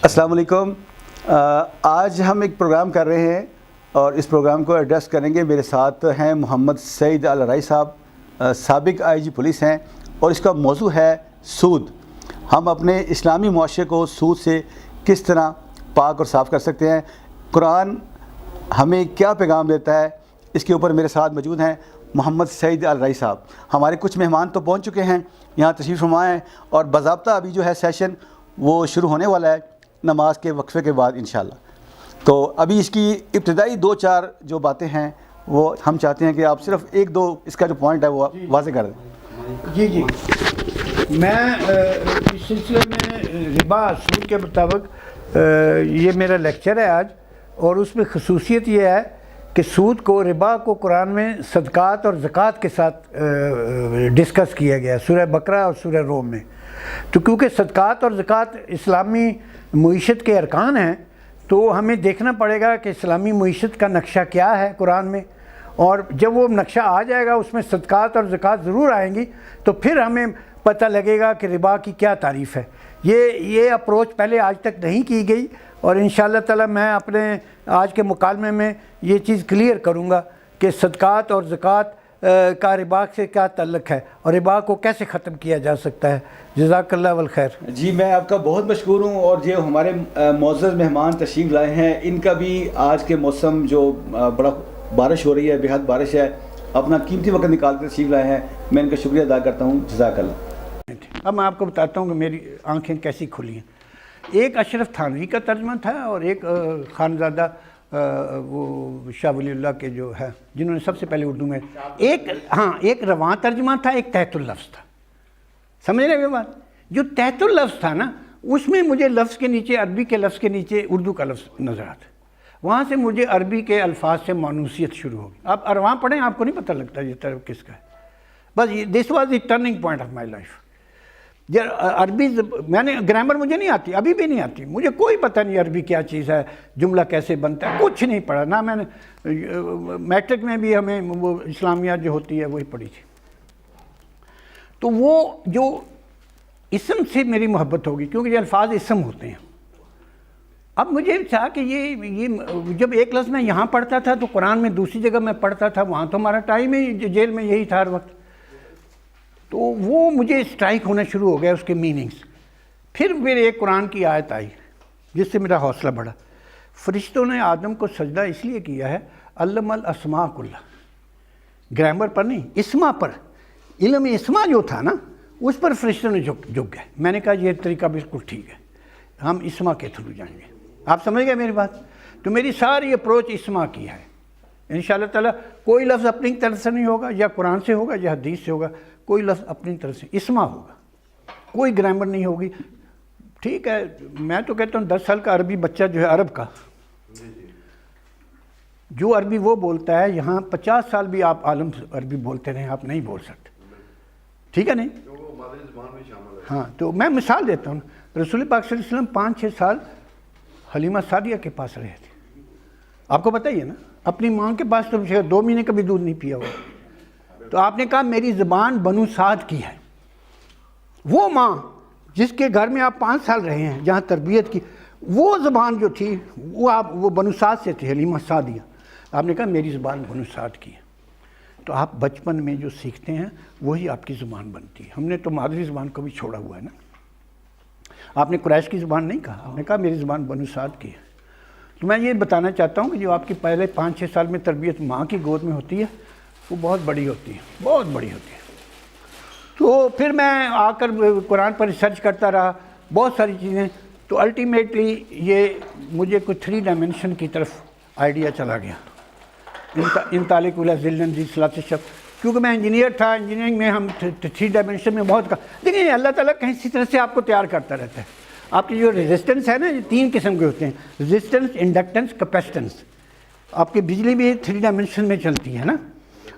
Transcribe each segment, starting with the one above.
السلام علیکم۔ آج ہم ایک پروگرام کر رہے ہیں اور اس پروگرام کو ایڈریس کریں گے۔ میرے ساتھ ہیں محمد سعید الرائی صاحب، سابق IG پولیس ہیں، اور اس کا موضوع ہے سود۔ ہم اپنے اسلامی معاشرے کو سود سے کس طرح پاک اور صاف کر سکتے ہیں، قرآن ہمیں کیا پیغام دیتا ہے، اس کے اوپر میرے ساتھ موجود ہیں محمد سعید الرائی صاحب۔ ہمارے کچھ مہمان تو پہنچ چکے ہیں، یہاں تشریف فرما ہیں، اور باضابطہ ابھی جو ہے سیشن وہ شروع ہونے والا ہے نماز کے وقفے کے بعد انشاءاللہ۔ تو ابھی اس کی ابتدائی 2-4 جو باتیں ہیں وہ ہم چاہتے ہیں کہ آپ صرف 1-2 اس کا جو پوائنٹ ہے وہ واضح کر دیں۔ جی میں اس سلسلے میں ربا سود کے مطابق یہ میرا لیکچر ہے آج، اور اس میں خصوصیت یہ ہے کہ سود کو، ربا کو قرآن میں صدقات اور زکوٰۃ کے ساتھ ڈسکس کیا گیا سورہ بقرہ اور سورہ روم میں۔ تو کیونکہ صدقات اور زکوٰۃ اسلامی معیشت کے ارکان ہیں، تو ہمیں دیکھنا پڑے گا کہ اسلامی معیشت کا نقشہ کیا ہے قرآن میں، اور جب وہ نقشہ آ جائے گا اس میں صدقات اور زکوٰۃ ضرور آئیں گی، تو پھر ہمیں پتہ لگے گا کہ ربا کی کیا تعریف ہے۔ یہ اپروچ پہلے آج تک نہیں کی گئی، اور انشاءاللہ تعالی میں اپنے آج کے مکالمے میں یہ چیز کلیئر کروں گا کہ صدقات اور زکوٰۃ کا ربا سے کیا تعلق ہے اور ربا کو کیسے ختم کیا جا سکتا ہے۔ جزاک اللہ والخیر۔ جی میں آپ کا بہت مشکور ہوں، اور جو ہمارے معزز مہمان تشریف لائے ہیں ان کا بھی آج کے موسم جو بڑا بارش ہو رہی ہے، بے حد بارش ہے، اپنا قیمتی وقت نکال کر تشریف لائے ہیں، میں ان کا شکریہ ادا کرتا ہوں۔ جزاک اللہ۔ اب میں آپ کو بتاتا ہوں کہ میری آنکھیں کیسی کھلی ہیں۔ ایک اشرف تھانوی کا ترجمہ تھا، اور ایک خانزادہ وہ شاہ ولی اللہ کے جو ہے جنہوں نے سب سے پہلے اردو میں ایک رواں ترجمہ تھا، ایک تحت اللفظ تھا۔ سمجھ رہے ہیں بات؟ جو تحت اللفظ تھا نا، اس میں مجھے لفظ کے نیچے، عربی کے لفظ کے نیچے اردو کا لفظ نظر آتا ہے، وہاں سے مجھے عربی کے الفاظ سے مانوسیت شروع ہوگی۔ آپ ارواں پڑھیں، آپ کو نہیں پتہ لگتا یہ طرف کس کا ہے۔ بس this was the turning point of my life. عربی میں نے گرامر مجھے نہیں آتی، ابھی بھی نہیں آتی، مجھے کوئی پتہ نہیں عربی کیا چیز ہے، جملہ کیسے بنتا ہے، کچھ نہیں پڑھا۔ نہ میں نے میٹرک میں بھی ہمیں وہ اسلامیات جو ہوتی ہے وہی پڑھی تھی۔ تو وہ جو اسم سے میری محبت ہوگی، کیونکہ یہ الفاظ اسم ہوتے ہیں۔ اب مجھے چاہا کہ یہ جب ایک لفظ میں یہاں پڑھتا تھا تو قرآن میں دوسری جگہ میں پڑھتا تھا، وہاں تو ہمارا ٹائم ہی جیل میں یہی تھا ہر وقت، تو وہ مجھے اسٹرائک ہونا شروع ہو گیا اس کے میننگز۔ پھر میرے ایک قرآن کی آیت آئی جس سے میرا حوصلہ بڑھا۔ فرشتوں نے آدم کو سجدہ اس لیے کیا ہے، علم الاسماء کلھا، گرامر پر نہیں، اسما پر، علم اسما جو تھا نا اس پر فرشتوں نے جھک گئے۔ میں نے کہا یہ طریقہ بالکل ٹھیک ہے، ہم اسما کے تھرو جائیں گے۔ آپ سمجھ گئے میری بات؟ تو میری ساری اپروچ اسما کی ہے۔ انشاءاللہ تعالیٰ کوئی لفظ اپنی طرف سے نہیں ہوگا، یا قرآن سے ہوگا یا حدیث سے ہوگا، کوئی لفظ اپنی طرف سے اسما ہوگا، کوئی گرامر نہیں ہوگی۔ ٹھیک ہے، میں تو کہتا ہوں 10 سال کا عربی بچہ جو ہے عرب کا، جو عربی وہ بولتا ہے، یہاں 50 سال بھی آپ عالم عربی بولتے رہیں، آپ نہیں بول سکتے، ٹھیک ہے نہیں؟ ہاں، تو میں مثال دیتا ہوں، رسول پاک صلی اللہ علیہ وسلم 5-6 سال حلیمہ سعدیہ کے پاس رہے تھے، آپ کو پتہ ہی ہے نا، اپنی ماں کے پاس تو 2 مہینے کا بھی دودھ نہیں پیا ہوا۔ تو آپ نے کہا میری زبان بنو سعد کی ہے، وہ ماں جس کے گھر میں آپ 5 سال رہے ہیں، جہاں تربیت کی، وہ زبان جو تھی وہ بنو سعد سے تھی، حلیمہ سعدیہ۔ آپ نے کہا میری زبان بنو سعد کی ہے۔ تو آپ بچپن میں جو سیکھتے ہیں وہی آپ کی زبان بنتی ہے۔ ہم نے تو مادری زبان کو بھی چھوڑا ہوا ہے نا۔ آپ نے قریش کی زبان نہیں کہا، آپ نے کہا میری زبان بنو سعد کی ہے۔ تو میں یہ بتانا چاہتا ہوں کہ جو آپ کی پہلے 5-6 سال میں تربیت ماں کی گود میں ہوتی ہے وہ بہت بڑی ہوتی ہے، بہت بڑی ہوتی ہے۔ تو پھر میں آ کر قرآن پر ریسرچ کرتا رہا، بہت ساری چیزیں، تو الٹیمیٹلی یہ مجھے کوئی 3 ڈائمینشن کی طرف آئیڈیا چلا گیا، انطالق الی ذل ذی ثلاث شب، کیونکہ میں انجینئر تھا، انجینئرنگ میں ہم 3 ڈائمینشن میں بہت لیکن اللہ تعالیٰ کہیں اسی طرح سے آپ کو تیار کرتا رہتا ہے۔ آپ کی جو ریزسٹنس ہے نا، یہ 3 قسم کے ہوتے ہیں، ریزسٹنس، انڈکٹنس، کیپیسٹنس۔ آپ کی بجلی بھی 3 ڈائمینشن میں چلتی ہے نا،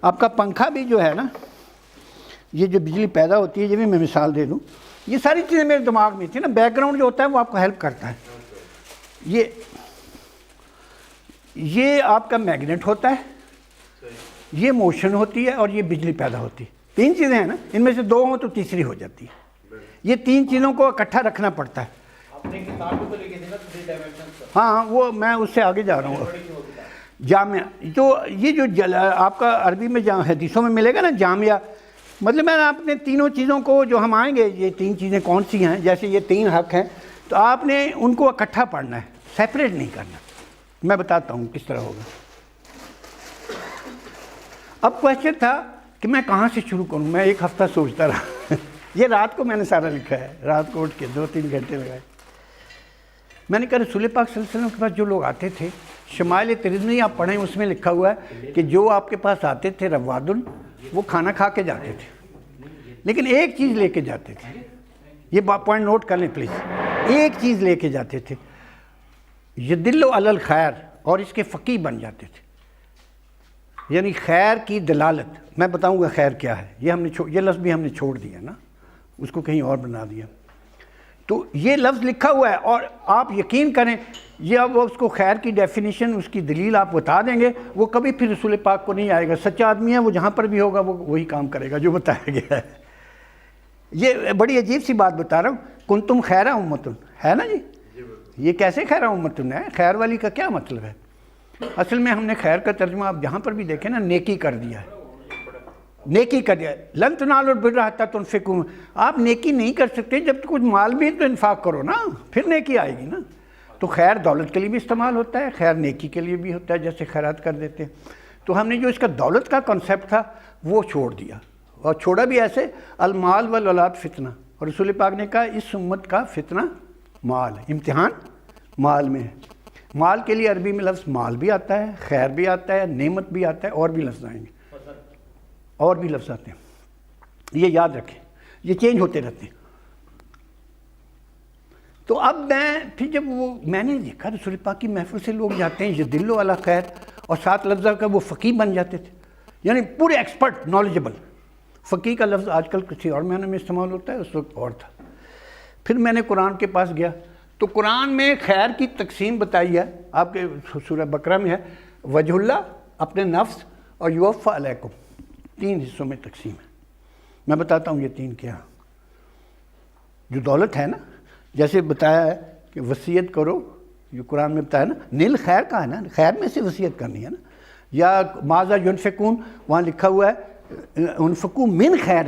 آپ کا پنکھا بھی جو ہے نا، یہ جو بجلی پیدا ہوتی ہے، یہ بھی میں مثال دے دوں، یہ ساری چیزیں میرے دماغ میں تھی نا، بیک گراؤنڈ جو ہوتا ہے وہ آپ کو ہیلپ کرتا ہے۔ یہ آپ کا میگنیٹ ہوتا ہے، یہ موشن ہوتی ہے، اور یہ بجلی پیدا ہوتی ہے۔ 3 چیزیں ہیں نا، ان میں سے 2 ہوں تو تیسری ہو جاتی ہے۔ یہ 3 چیزوں کو اکٹھا رکھنا پڑتا ہے۔ ہاں وہ میں اس سے آگے جا رہا ہوں. جامعہ تو یہ جو آپ کا عربی میں حدیثوں میں ملے گا نا جامعہ، مطلب میں آپ نے تینوں چیزوں کو جو ہم آئیں گے یہ تین چیزیں کون سی ہیں، جیسے یہ تین حق ہیں تو آپ نے ان کو اکٹھا پڑھنا ہے، سیپریٹ نہیں کرنا. میں بتاتا ہوں کس طرح ہوگا. اب کویشچن تھا کہ میں کہاں سے شروع کروں. میں ایک ہفتہ سوچتا رہا یہ رات کو میں نے سارا لکھا ہے، رات کو اٹھ کے 2-3 گھنٹے لگائے. میں نے کہا رسول پاک صلی اللہ علیہ وسلم کے پاس جو لوگ آتے تھے، شمائل ترمذی آپ پڑھیں اس میں لکھا ہوا ہے کہ جو آپ کے پاس آتے تھے روادن، وہ کھانا کھا کے جاتے تھے لیکن ایک چیز لے کے جاتے تھے. یہ پوائنٹ نوٹ کر لیں پلیز. ایک چیز لے کے جاتے تھے، یدل علی الخیر، اور اس کے فقیہ بن جاتے تھے. یعنی خیر کی دلالت. میں بتاؤں گا خیر کیا ہے. یہ لفظ بھی ہم نے چھوڑ دیا نا، اس کو کہیں اور بنا دیا. تو یہ لفظ لکھا ہوا ہے اور آپ یقین کریں یہ اب اس کو خیر کی ڈیفینیشن، اس کی دلیل آپ بتا دیں گے، وہ کبھی پھر رسول پاک کو نہیں آئے گا. سچا آدمی ہے وہ جہاں پر بھی ہوگا وہ وہی کام کرے گا جو بتایا گیا ہے. یہ بڑی عجیب سی بات بتا رہا ہوں. کنتم خیر امتن ہے نا جی. یہ کیسے خیر امتن ہے؟ خیر والی کا کیا مطلب ہے؟ اصل میں ہم نے خیر کا ترجمہ آپ جہاں پر بھی دیکھیں نا نیکی کر دیا ہے. نیکی کر دیا. لن تنالوا البر حتی تنفقوا. آپ نیکی نہیں کر سکتے جب کچھ مال بھی تو انفاق کرو نا، پھر نیکی آئے گی نا. تو خیر دولت کے لیے بھی استعمال ہوتا ہے، خیر نیکی کے لیے بھی ہوتا ہے، جیسے خیرات کر دیتے ہیں. تو ہم نے جو اس کا دولت کا کنسیپٹ تھا وہ چھوڑ دیا، اور چھوڑا بھی ایسے المال والاولاد فتنہ. اور رسول پاک نے کہا اس امت کا فتنہ مال ہے، امتحان مال میں ہے. مال کے لیے عربی میں لفظ مال بھی آتا ہے، خیر بھی آتا ہے، نعمت بھی آتا ہے، اور بھی لفظ آئیں گے، اور بھی لفظ آتے ہیں. یہ یاد رکھیں، یہ چینج ہوتے رہتے ہیں. تو اب پھر جب میں نے دیکھا رسول پاک کی محفل سے لوگ جاتے ہیں یدل علی خیر، اور 7 لفظ کا وہ فقیہ بن جاتے تھے، یعنی پورے ایکسپرٹ، نالجبل. فقیہ کا لفظ آج کل کسی اور معنی میں استعمال ہوتا ہے، اس وقت اور تھا. پھر میں نے قرآن کے پاس گیا تو قرآن میں خیر کی تقسیم بتائی ہے. آپ کے سورہ بقرہ میں ہے وجہ اللہ، اپنے نفس، اور یوفی علیکم. 3 حصوں میں تقسیم ہے. میں بتاتا ہوں یہ 3 کیا. جو دولت ہے نا، جیسے بتایا ہے کہ وصیت کرو، جو قرآن میں بتایا نا نیل خیر کا ہے نا، خیر میں سے وصیت کرنی ہے نا. یا ماذا ینفقون، وہاں لکھا ہوا ہے انفقوا من خیر.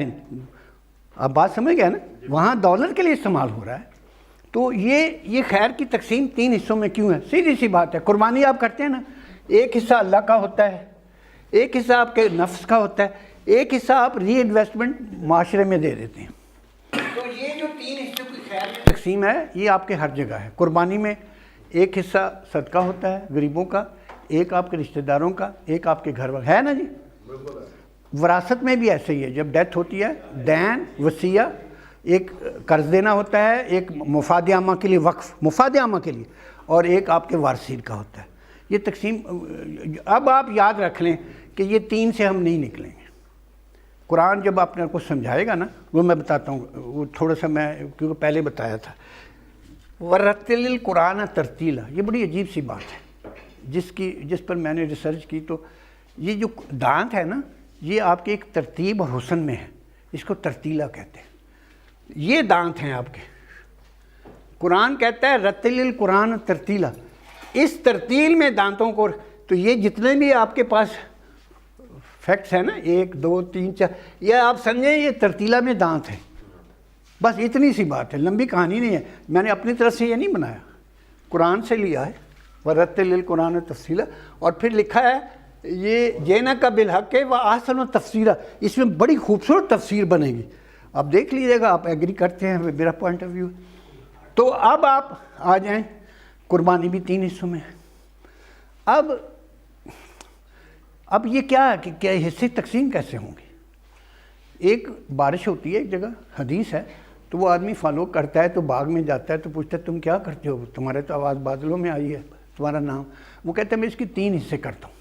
آپ بات سمجھ گئے نا، وہاں دولت کے لیے استعمال ہو رہا ہے. تو یہ خیر کی تقسیم 3 حصوں میں کیوں ہے؟ سیدھی سی بات ہے. قربانی آپ کرتے ہیں نا، ایک حصہ اللہ کا ہوتا ہے، ایک حصہ آپ کے نفس کا ہوتا ہے، ایک حصہ آپ ری انویسٹمنٹ معاشرے میں دے دیتے ہیں. تو یہ جو 3 حصوں کی خیر کی تقسیم ہے یہ آپ کے ہر جگہ ہے. قربانی میں ایک حصہ صدقہ ہوتا ہے غریبوں کا، ایک آپ کے رشتہ داروں کا، ایک آپ کے گھر والے، ہے نا جی. وراثت میں بھی ایسے ہی ہے. جب ڈیتھ ہوتی ہے دین، وصیہ، ایک قرض دینا ہوتا ہے، ایک مفاد عامہ کے لیے وقف، مفاد عامہ کے لیے، اور ایک آپ کے وارثین کا ہوتا ہے. یہ تقسیم اب آپ یاد رکھ لیں کہ یہ 3 سے ہم نہیں نکلیں گے. قرآن جب آپ نے کو سمجھائے گا نا، وہ میں بتاتا ہوں، وہ تھوڑا سا میں کیونکہ پہلے بتایا تھا. ورتل القرآن ترتیلا، یہ بڑی عجیب سی بات ہے جس پر میں نے ریسرچ کی. تو یہ جو دانت ہے نا، یہ آپ کے ایک ترتیب اور حسن میں ہے، اس کو ترتیلا کہتے ہیں. یہ دانت ہیں آپ کے. قرآن کہتا ہے رتل القرآن ترتیلا، اس ترتیل میں دانتوں کو. تو یہ جتنے بھی آپ کے پاس فیکٹس ہیں نا، 1 2 3 4، یہ آپ سمجھیں یہ ترتیلا میں دانت ہیں. بس اتنی سی بات ہے، لمبی کہانی نہیں ہے. میں نے اپنی طرف سے یہ نہیں بنایا، قرآن سے لیا ہے. ورتل القرآن تفصیلا، اور پھر لکھا ہے یہ جینا کا بالحق ہے و احسن و تفسیرا، اس میں بڑی خوبصورت تفسیر بنے گی. آپ دیکھ لیجیے گا، آپ ایگری کرتے ہیں، میرا پوائنٹ آف ویو. تو اب آپ آ جائیں، قربانی بھی 3 حصوں میں ہے. اب یہ کیا ہے کہ کیا حصے تقسیم کیسے ہوں گے؟ ایک بارش ہوتی ہے ایک جگہ، حدیث ہے، تو وہ آدمی فالو کرتا ہے، تو باغ میں جاتا ہے تو پوچھتا ہے تم کیا کرتے ہو؟ تمہارے تو آواز بادلوں میں آئی ہے، تمہارا نام؟ وہ کہتا ہے میں اس کی 3 حصے کرتا ہوں.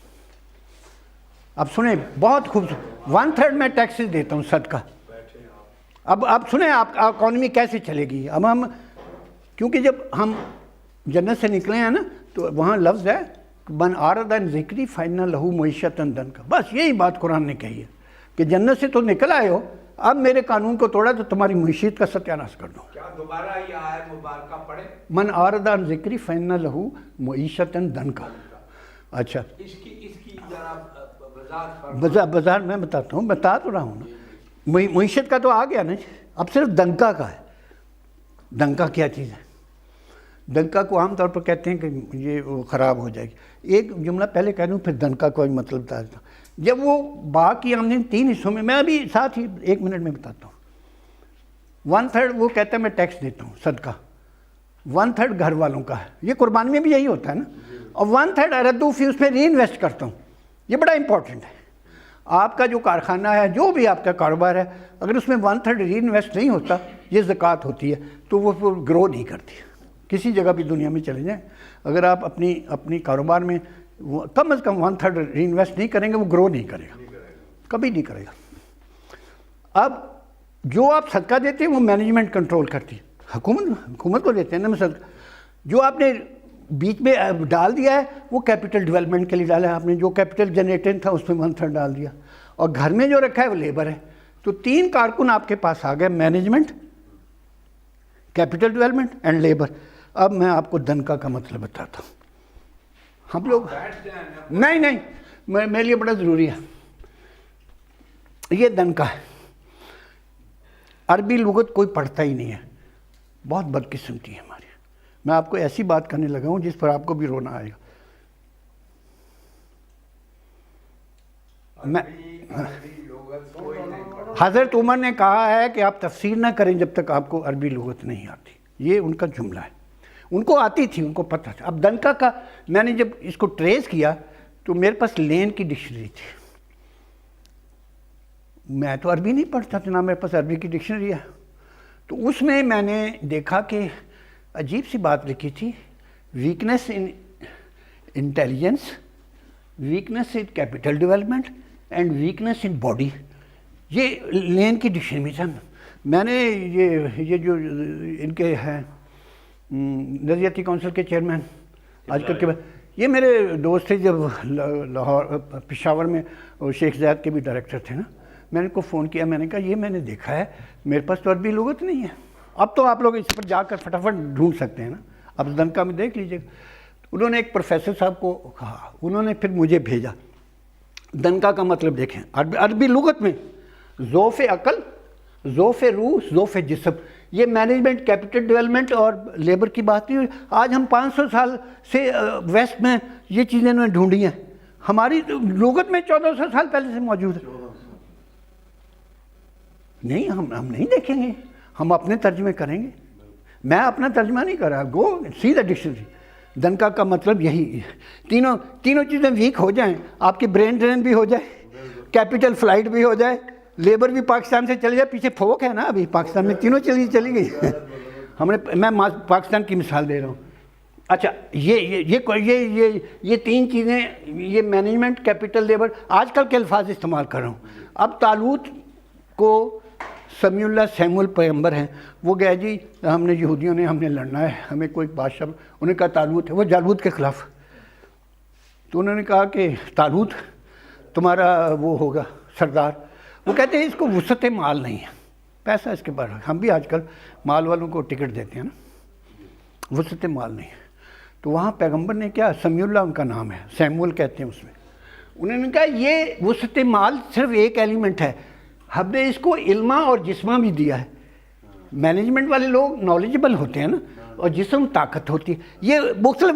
اب سنیں، بہت خوبصورت. 1/3 میں ٹیکسز دیتا ہوں صدقہ. اب سنیں آپ اکانومی کیسے چلے گی. اب ہم کیونکہ جب ہم جنت سے نکلے ہیں نا، تو وہاں لفظ ہے من اعرض عن ذکری فإن لہ معیشۃ ضنکا. بس یہی بات قرآن نے کہی ہے کہ جنت سے تو نکل آئے ہو، اب میرے قانون کو توڑا تو تمہاری معیشت کا ستیاناش کر دوں. کیا دوبارہ یہ آیت مبارکہ پڑھے؟ من اعرض عن ذکری فإن له معیشۃ ضنکا. اچھا اس کی ذرا وضاحت بازار میں بتاتا ہوں, بتا تو رہا ہوں نا. معیشت کا تو آ گیا نا, اب صرف ڈنکا کا ہے. ڈنکا کیا چیز ہے؟ ڈنکا کو عام طور پر کہتے ہیں کہ یہ خراب ہو جائے گی. ایک جملہ پہلے کہہ دوں پھر ڈنکا کا مطلب بتا دیتا ہوں. جب وہ باغ کی آمدنی 3 حصوں میں ابھی ساتھ ہی 1 منٹ میں بتاتا ہوں. 1/3 وہ کہتا ہے میں ٹیکس دیتا ہوں صدقہ, 1/3 گھر والوں کا ہے, یہ قربانی میں بھی یہی ہوتا ہے نا, اور 1/3 اردو فی اس میں ری انویسٹ کرتا ہوں. یہ بڑا امپورٹنٹ ہے. آپ کا جو کارخانہ ہے, جو بھی آپ کا کاروبار ہے, اگر اس میں 1/3 ری انویسٹ نہیں ہوتا, یہ زکوٰۃ ہوتی ہے, تو وہ گرو نہیں کرتی. کسی جگہ بھی دنیا میں چلے جائیں, اگر آپ اپنی کاروبار میں کم از کم 1/3 ری انویسٹ نہیں کریں گے, وہ گرو نہیں کرے گا, کبھی نہیں کرے گا. اب جو آپ صدقہ دیتے ہیں وہ مینجمنٹ کنٹرول کرتی ہے, حکومت کو دیتے ہیں نا صدقہ. جو آپ نے بیچ میں ڈال دیا ہے وہ کیپٹل ڈیولپمنٹ کے لیے ڈالا ہے آپ نے, جو کیپٹل جنریٹنگ تھا اس میں 1/3 ڈال دیا, اور گھر میں جو رکھا ہے وہ لیبر ہے. تو 3 کارکن آپ کے پاس آ گئے, management, capital development and labour. اب میں آپ کو دنکا کا مطلب بتاتا ہوں. ہم لوگ نہیں میرے لیے بڑا ضروری ہے. یہ دنکا ہے. عربی لغت کوئی پڑھتا ہی نہیں ہے, بہت بدقسمتی ہے ہماری. میں آپ کو ایسی بات کرنے لگا ہوں جس پر آپ کو بھی رونا آئے گا. حضرت عمر نے کہا ہے کہ آپ تفسیر نہ کریں جب تک آپ کو عربی لغت نہیں آتی. یہ ان کا جملہ ہے. ان کو آتی تھی, ان کو پتہ تھا. اب دنکا کا میں نے جب اس کو ٹریس کیا تو میرے پاس لین کی ڈکشنری تھی. میں تو عربی نہیں پڑھتا تھا, نہ میرے پاس عربی کی ڈکشنری ہے. تو اس میں میں نے دیکھا کہ عجیب سی بات لکھی تھی, weakness in intelligence, weakness in capital development and weakness in body. یہ لین کی ڈکشنری میں تھا. میں نے یہ جو ان کے ہیں نظریاتی کونسل کے چیئرمین آج کل کے, یہ میرے دوست تھے جب لاہور پشاور میں, شیخ زید کے بھی ڈائریکٹر تھے نا. میں نے ان کو فون کیا, میں نے کہا یہ میں نے دیکھا ہے, میرے پاس تو عربی لغت نہیں ہے. اب تو آپ لوگ اس پر جا کر فٹافٹ ڈھونڈ سکتے ہیں نا, اب دنکا میں دیکھ لیجیے. انہوں نے ایک پروفیسر صاحب کو کہا, انہوں نے پھر مجھے بھیجا. دنکا کا مطلب دیکھیں, عربی لغت میں ذوف عقل, ذوف روح, ذوف جسم. یہ مینجمنٹ, کیپٹل ڈیولپمنٹ اور لیبر کی بات نہیں. آج ہم 500 سال سے ویسٹ میں یہ چیزیں انہوں نے ڈھونڈی ہیں. ہماری لغت میں 1400 سال پہلے سے موجود ہے. نہیں, ہم نہیں دیکھیں گے, ہم اپنے ترجمے کریں گے. میں اپنا ترجمہ نہیں کر رہا, گو سی دا ڈکشنری. دنکا کا مطلب یہی, تینوں چیزیں ویک ہو جائیں, آپ کی برین ڈرین بھی ہو جائے, کیپٹل فلائٹ بھی ہو جائے, لیبر بھی پاکستان سے چلے جائے. پیچھے پھوک ہے نا ابھی پاکستان میں, تینوں چلی گئی. میں پاکستان کی مثال دے رہا ہوں. اچھا, یہ 3 چیزیں, یہ مینجمنٹ, کیپٹل, لیبر, آج کل کے الفاظ استعمال کر رہا ہوں. اب طالوت کو سمیع اللہ سیمول پیغمبر ہیں, وہ گئے جی ہم نے یہودیوں نے ہم نے لڑنا ہے, ہمیں کوئی بادشاہ, انہوں نے کہا طالوت ہے, وہ جالوت کے خلاف. تو انہوں نے کہا کہ طالوت تمہارا وہ ہوگا سردار. وہ کہتے ہیں اس کو وسعت مال نہیں ہے, پیسہ اس کے پاس. ہم بھی آج کل مال والوں کو ٹکٹ دیتے ہیں نا, وسعت مال نہیں ہے. تو وہاں پیغمبر نے کیا, سمیع اللہ ان کا نام ہے, سیمول کہتے ہیں اس میں. انہوں نے کہا یہ وسعت مال صرف ایک ایلیمنٹ ہے, ہم نے اس کو علمہ اور جسمہ بھی دیا ہے. مینجمنٹ والے لوگ نالجبل ہوتے ہیں نا, اور جسم طاقت ہوتی ہے. یہ مختلف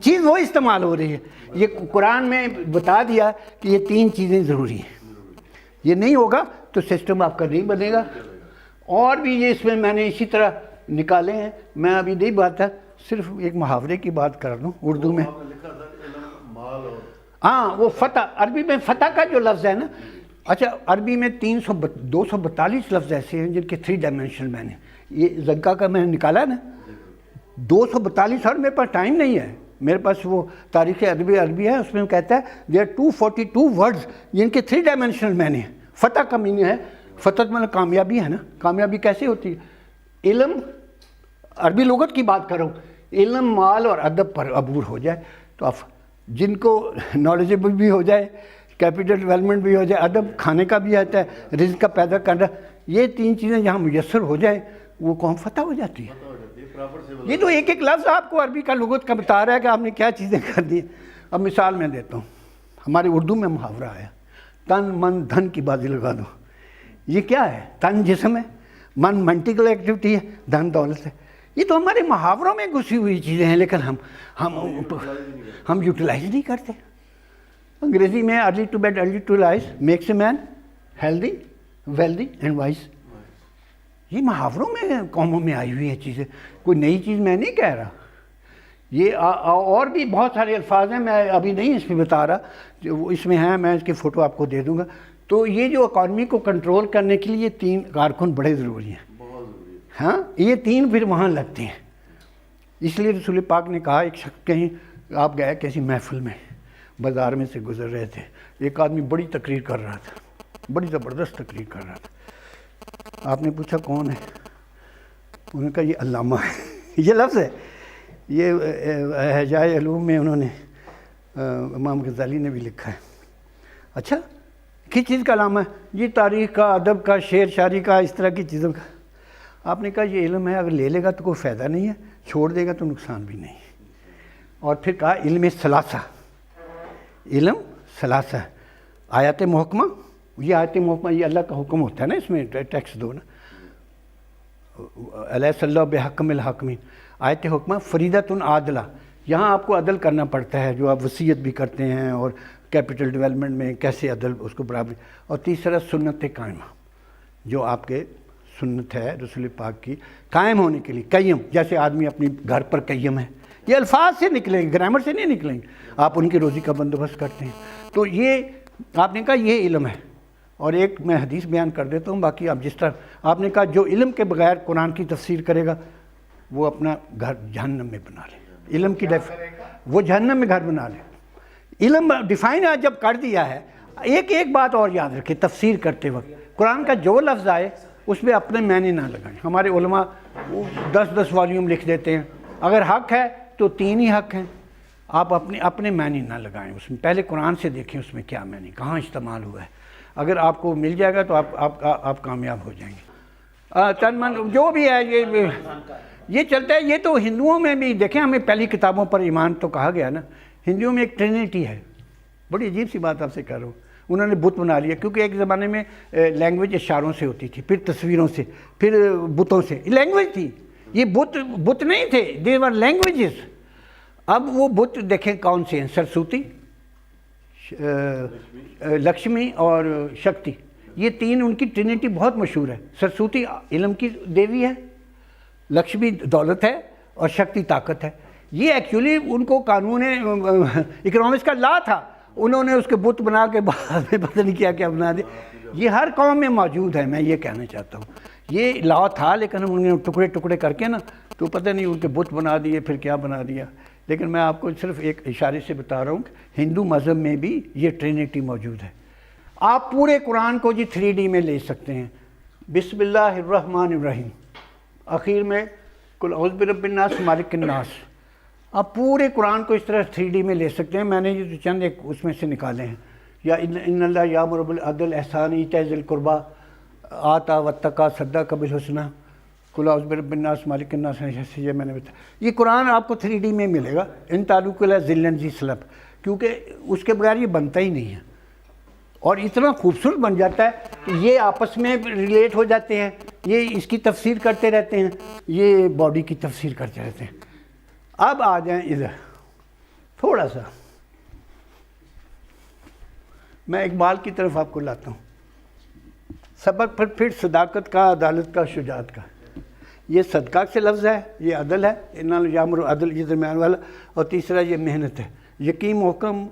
چیز وہ استعمال ہو رہی ہے. یہ قرآن میں بتا دیا کہ یہ 3 چیزیں ضروری ہیں. یہ نہیں ہوگا تو سسٹم آپ کا نہیں بنے گا. اور بھی یہ اس میں نے اسی طرح نکالے ہیں. میں ابھی نہیں بات ہے, صرف ایک محاورے کی بات کر رہا ہوں اردو میں. ہاں, وہ فتح, عربی میں فتح کا جو لفظ ہے نا, اچھا عربی میں 242 لفظ ایسے ہیں جن کے 3 ڈائمینشن میں نے, یہ زنکا کا میں نے نکالا نا 242, اور میرے پاس ٹائم نہیں ہے. میرے پاس وہ تاریخ عربی ہے, اس میں کہتا ہے دیر 242 ورڈز جن کے 3 ڈائمینشنل میں نے. فتح کا میننگ ہے, فتح مطلب کامیابی ہے نا. کامیابی کیسے ہوتی ہے؟ علم, عربی لغت کی بات کروں, علم, مال اور ادب پر عبور ہو جائے. تو آپ جن کو نالجبل بھی ہو جائے, کیپٹل ڈیولپمنٹ بھی ہو جائے, ادب, کھانے کا بھی آتا ہے, رزق کا پیدا کرنا, یہ تین چیزیں جہاں میسر ہو جائیں وہ قوم فتح ہو جاتی ہے. یہ تو ایک ایک لفظ آپ کو عربی کا لغت کا بتا رہا ہے کہ آپ نے کیا چیزیں کر دی. اب مثال میں دیتا ہوں, ہمارے اردو میں محاورہ آیا, تن من دھن کی بازی لگا دو. یہ کیا ہے؟ تن جسم ہے, من مینٹیکل ایکٹیویٹی ہے, دھن دولت ہے. یہ تو ہمارے محاوروں میں گھسی ہوئی چیزیں ہیں, لیکن ہم یوٹیلائز نہیں کرتے. انگریزی میں early to bed early to rise makes a man healthy wealthy and wise. یہ محاوروں میں قوموں میں آئی ہوئی ہے چیزیں, کوئی نئی چیز میں نہیں کہہ رہا. یہ اور بھی بہت سارے الفاظ ہیں, میں ابھی نہیں اس میں بتا رہا, اس میں ہیں, میں اس کی فوٹو آپ کو دے دوں گا. تو یہ جو اکانومی کو کنٹرول کرنے کے لیے تین کارکن بڑے ضروری ہیں. ہاں, یہ تین پھر وہاں لگتے ہیں. اس لیے رسول پاک نے کہا, ایک شخص کہیں آپ گئے کسی محفل میں, بازار میں سے گزر رہے تھے, ایک آدمی بڑی تقریر کر رہا تھا, بڑی زبردست تقریر کر رہا تھا. آپ نے پوچھا کون ہے؟ انہوں نے کہا یہ علامہ ہے. یہ لفظ ہے, یہ احیاء علوم میں انہوں نے, امام غزالی نے بھی لکھا ہے. اچھا, کس چیز کا علامہ ہے؟ یہ تاریخ کا, ادب کا, شعر شاعری کا, اس طرح کی چیزوں کا. آپ نے کہا یہ علم ہے, اگر لے لے گا تو کوئی فائدہ نہیں ہے, چھوڑ دے گا تو نقصان بھی نہیں. اور پھر کہا علم ثلاثہ, علم ثلاثہ, آیات محکمہ. یہ آیت محکمہ یہ اللہ کا حکم ہوتا ہے نا, اس میں ٹیکس دو نا, الیس اللہ بحکم الحاکمین. آیت حکمہ فریدۃ عادلہ, یہاں آپ کو عدل کرنا پڑتا ہے, جو آپ وصیت بھی کرتے ہیں اور کیپٹل ڈیولپمنٹ میں کیسے عدل اس کو برابر. اور تیسرا سنت قائمہ, جو آپ کے سنت ہے رسول پاک کی قائم ہونے کے لیے. قیم, جیسے آدمی اپنی گھر پر قیم ہے, یہ الفاظ سے نکلیں گے, گرامر سے نہیں نکلیں گے. آپ ان کی روزی کا بندوبست کرتے ہیں. تو یہ آپ نے کہا یہ علم ہے. اور ایک میں حدیث بیان کر دیتا ہوں, باقی آپ جس طرح آپ نے کہا جو علم کے بغیر قرآن کی تفسیر کرے گا وہ اپنا گھر جہنم میں بنا لے. علم کی وہ جہنم میں گھر بنا لے. علم ڈیفائن جب کر دیا ہے. ایک بات اور یاد رکھیں, تفسیر کرتے وقت قرآن کا جو لفظ آئے اس میں اپنے معنی نہ لگائیں. ہمارے علماء 10 والیوم لکھ دیتے ہیں, اگر حق ہے تو 3 ہی حق ہیں. آپ اپنے معنی نہ لگائیں اس میں, پہلے قرآن سے دیکھیں اس میں کیا معنی, کہاں استعمال ہوا ہے. اگر آپ کو مل جائے گا تو آپ کامیاب ہو جائیں گے. تن من جو بھی ہے یہ چلتا ہے. یہ تو ہندوؤں میں بھی دیکھیں, ہمیں پہلی کتابوں پر ایمان تو کہا گیا نا. ہندوؤں میں ایک ٹرینٹی ہے, بڑی عجیب سی بات آپ سے کر رہا ہوں. انہوں نے بت بنا لیا, کیونکہ ایک زمانے میں لینگویج اشاروں سے ہوتی تھی, پھر تصویروں سے, پھر بتوں سے. لینگویج تھی, یہ بت نہیں تھے, دے ور لینگویجز. اب وہ بت دیکھیں کون سے ہیں, سرسوتی, لکشمی اور شکتی. یہ 3 ان کی ٹرینٹی بہت مشہور ہے. سرسوتی علم کی دیوی ہے, لکشمی دولت ہے, اور شکتی طاقت ہے. یہ ایکچولی ان کو قانون اکنامکس کا لا تھا, انہوں نے اس کے بت بنا کے بعد میں پتہ نہیں کیا کیا بنا دیا. یہ ہر قوم میں موجود ہے, میں یہ کہنا چاہتا ہوں. یہ لا تھا لیکن انہوں نے ٹکڑے ٹکڑے کر کے نا, تو پتہ نہیں ان کے بت بنا دیے, پھر کیا بنا دیا. لیکن میں آپ کو صرف ایک اشارے سے بتا رہا ہوں کہ ہندو مذہب میں بھی یہ ٹرینٹی موجود ہے. آپ پورے قرآن کو 3D میں لے سکتے ہیں. بسم اللہ الرحمن الرحیم, آخر میں قل اعوذ برب الناس مالک الناس. آپ پورے قرآن کو اس طرح 3D میں لے سکتے ہیں. میں نے یہ چند ایک اس میں سے نکالے ہیں. یا ان اللہ یامر بالعدل احسان ایتاء ذی القربی آتا واتقى صدق بالحسنى قل اعوذ برب الناس مالک الناس. یہ میں نے بتایا, یہ قرآن آپ کو 3D میں ملے گا. ان تعلق ذلن ذی سلب, کیونکہ اس کے بغیر یہ بنتا ہی نہیں ہے. اور اتنا خوبصورت بن جاتا ہے کہ یہ آپس میں ریلیٹ ہو جاتے ہیں, یہ اس کی تفسیر کرتے رہتے ہیں, یہ باڈی کی تفسیر کرتے رہتے ہیں. اب آ جائیں ادھر تھوڑا سا, میں اقبال کی طرف آپ کو لاتا ہوں. سبق پھر صداقت کا, عدالت کا, شجاعت کا. یہ صدقہ سے لفظ ہے, یہ عدل ہے, انال یامر عدل, یہ درمیان والا. اور تیسرا یہ محنت ہے, یقین محکم,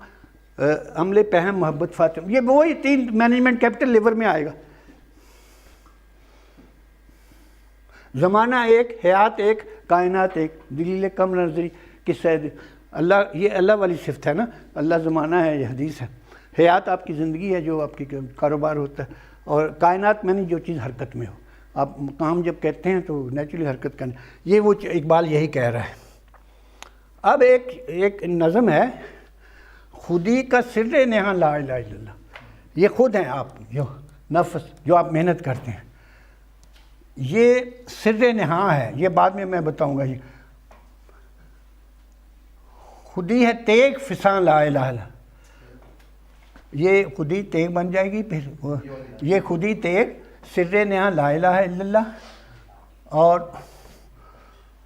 عمل پہم, محبت فاتح. یہ وہی 3 مینجمنٹ کیپٹل لیور میں آئے گا. زمانہ ایک, حیات ایک, کائنات ایک, دلیل کم نظری قصہ اللہ. یہ اللہ والی صفت ہے نا, اللہ زمانہ ہے, یہ حدیث ہے. حیات آپ کی زندگی ہے, جو آپ کی کاروبار ہوتا ہے. اور کائنات میں نہیں, جو چیز حرکت میں ہو. آپ کام جب کہتے ہیں تو نیچرلی حرکت کرنا. یہ وہ اقبال یہی کہہ رہا ہے. اب ایک نظم ہے, خودی کا سر نہاں لا الہ الا اللہ. یہ خود ہیں آپ, جو نفس, جو آپ محنت کرتے ہیں. یہ سر نہاں ہے، یہ بعد میں بتاؤں گا. خودی ہے تیغ فساں لا الہ الا، یہ خودی تیغ بن جائے گی. پھر یہ خودی تیغ سر نہاں لا الہ الا اللہ. اور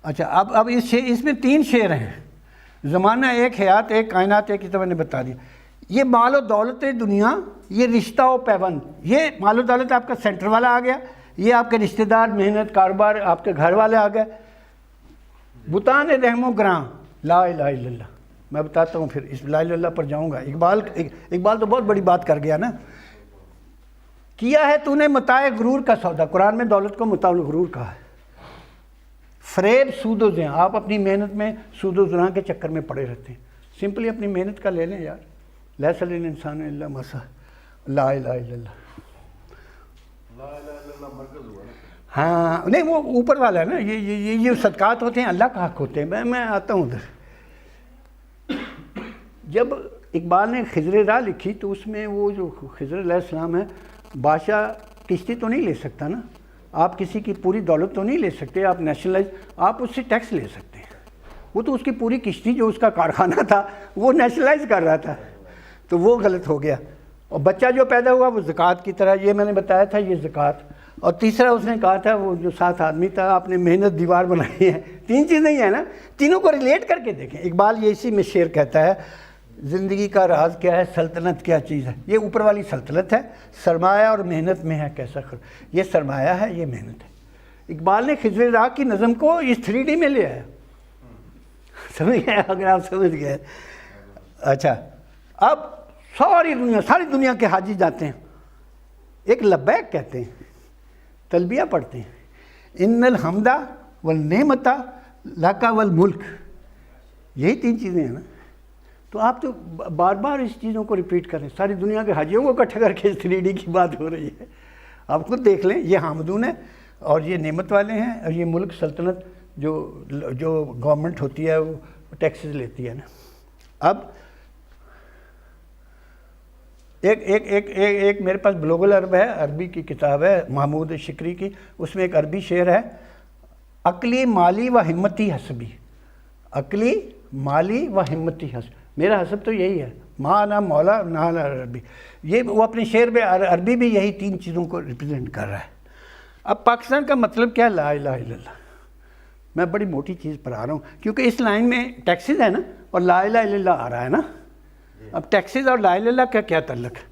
اچھا اب اس میں 3 شعر ہیں. زمانہ ایک، حیات ایک، کائنات ایک. یہ تو میں نے بتا دیا. یہ مال و دولت دنیا، یہ رشتہ و پیوند. یہ مال و دولت آپ کا سینٹر والا آ گیا، یہ آپ کے رشتہ دار، محنت، کاروبار، آپ کے گھر والے آ گئے. بتان رحم و گراں لا الہ الا اللہ. میں بتاتا ہوں، پھر اس لا الہ الا اللہ پر جاؤں گا. اقبال تو بہت بڑی بات کر گیا نا. کیا ہے تو نے متاع غرور کا سودا. قرآن میں دولت کو متاع غرور کہا ہے. فریب، سود و زنا. آپ اپنی محنت میں سود و زنا کے چکر میں پڑے رہتے ہیں. سمپلی اپنی محنت کا لے لیں یار. لیس للانسان الا ما سعى. لا الہ الا اللہ. لا الہ الا اللہ مرکز ہوا نا. ہاں نہیں، وہ اوپر والا ہے نا. یہ صدقات ہوتے ہیں، اللہ کا حق ہوتے ہیں. میں آتا ہوں ادھر. جب اقبال نے خضر راہ لکھی تو اس میں وہ جو خضر علیہ السلام ہے، بادشاہ کشتی تو نہیں لے سکتا نا. آپ کسی کی پوری دولت تو نہیں لے سکتے. آپ نیشنلائز، آپ اس سے ٹیکس لے سکتے ہیں. وہ تو اس کی پوری کشتی جو اس کا کارخانہ تھا وہ نیشنلائز کر رہا تھا، تو وہ غلط ہو گیا. اور بچہ جو پیدا ہوا وہ زکوٰۃ کی طرح، یہ میں نے بتایا تھا، یہ زکوٰۃ. اور تیسرا اس نے کہا تھا، وہ جو 7 آدمی تھا، آپ نے محنت دیوار بنائی ہے. 3 چیزیں ہی ہیں نا، تینوں کو ریلیٹ کر کے دیکھیں. اقبال یہ اسی میں شعر کہتا ہے، زندگی کا راز کیا ہے، سلطنت کیا چیز ہے. یہ اوپر والی سلطنت ہے. سرمایہ اور محنت میں ہے کیسا یہ سرمایہ ہے، یہ محنت ہے. اقبال نے خضر راہ کی نظم کو اس 3D میں لے آیا. سمجھ گئے اگر آپ سمجھ گئے. اچھا اب ساری دنیا کے حاجی جاتے ہیں، ایک لبیک کہتے ہیں، تلبیہ پڑھتے ہیں. ان الحمد والنعمت لک والملک. یہی 3 چیزیں ہیں نا. تو آپ تو بار بار اس چیزوں کو ریپیٹ کریں. ساری دنیا کے حاجیوں کو اکٹھا کر کے 3D کی بات ہو رہی ہے. آپ خود دیکھ لیں، یہ حامدون ہے اور یہ نعمت والے ہیں، اور یہ ملک سلطنت جو گورنمنٹ ہوتی ہے وہ ٹیکسز لیتی ہے نا. اب ایک میرے پاس بلوغ العرب ہے، عربی کی کتاب ہے محمود شکری کی. اس میں ایک عربی شعر ہے، عقلی مالی و ہمتی حسبی. عقلی مالی و ہمتی حسب. میرا حسب تو یہی ہے، ماں نہ مولا نہ عربی. یہ وہ اپنے شعر میں عربی بھی یہی 3 چیزوں کو ریپرزینٹ کر رہا ہے. اب پاکستان کا مطلب کیا ہے؟ لا الہ الا اللہ. میں بڑی موٹی چیز پر آ رہا ہوں کیونکہ اس لائن میں ٹیکسز ہے نا، اور لا الہ الا اللہ آ رہا ہے نا. اب ٹیکسز اور لا الہ الا اللہ کا کیا تعلق ہے؟